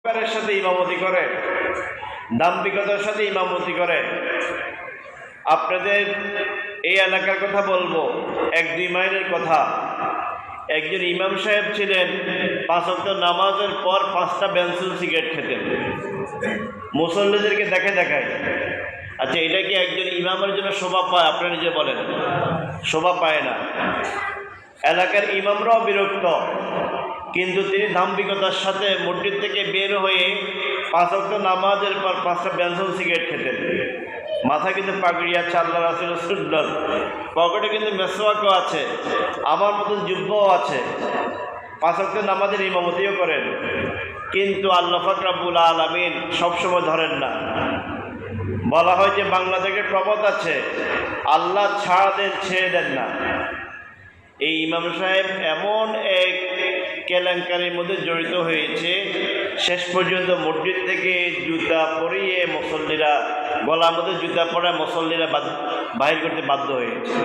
অহংকারের সাথে ইমামতি করে, দাম্ভিকতার সাথে ইমামতি করে। আপনাদের এই এলাকার কথা বলবো, 1-2 মাইলের কথা। একজন ইমাম সাহেব ছিলেন, 5 ওয়াক্ত নামাজের পর 5টা বেনসিল সিগারেট খেতেন, মুসল্লিদেরকে দেখায়। আচ্ছা, এটা কি একজন ইমামের জন্য শোভা পায়? আপনারা নিজে বলেন, শোভা পায় না। এলাকার ইমামরাও বিরক্ত, কিন্তু তিনি দাম্ভিকতার সাথে মসজিদ থেকে বের হয়ে 5 ওয়াক্ত নামাজের পর 5টা বেনসিল সিগারেট খেতেন। মাথা কিন্তু পাগড়ি আছে, আল্লাহ রাসূলের সুন্নাত, পকেটে কিন্তু মেসওয়াকও আছে, আমার মতন জুব্বাও আছে, 5 ওয়াক্ত নামাজের ইমামতিও করেন। কিন্তু আল্লাহ পাক রব্বুল আলামিন সবসময় ধরেন না। বলা হয় যে বাংলাদেশের প্রবাদ আছে, আল্লাহ ছেড়ে দেন না। এই ইমাম সাহেব এমন এক কেলেঙ্কারির মধ্যে জড়িত হয়েছে, শেষ পর্যন্ত মসজিদ থেকে জুতা পরিয়ে মুসল্লিরা, গলার মধ্যে জুতা পরে মুসল্লিরা বাহির করতে বাধ্য হয়েছে,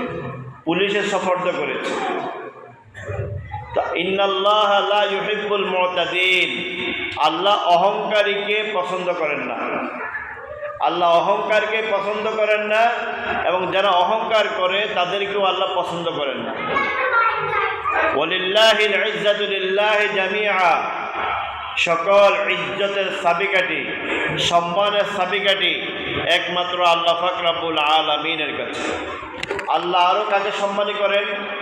পুলিশের সুপর্দ করেছে। তো ইন্নাল্লাহ লা ইউহিব্বুল মুতাদিন, আল্লাহ অহংকারীকে পছন্দ করেন না। আল্লাহ অহংকারকে পছন্দ করেন না, এবং যারা অহংকার করে তাদেরকেও আল্লাহ পছন্দ করেন না। ওয়ালিল্লাহিল ইজ্জাতু লিল্লাহি জামিআ, সকল ইজ্জতের চাবিকাঠি, সম্মানের চাবিকাঠি একমাত্র আল্লাহ পাক রব্বুল আলামিনের কাছে। আল্লাহ আরও কাকে সম্মানী করেন?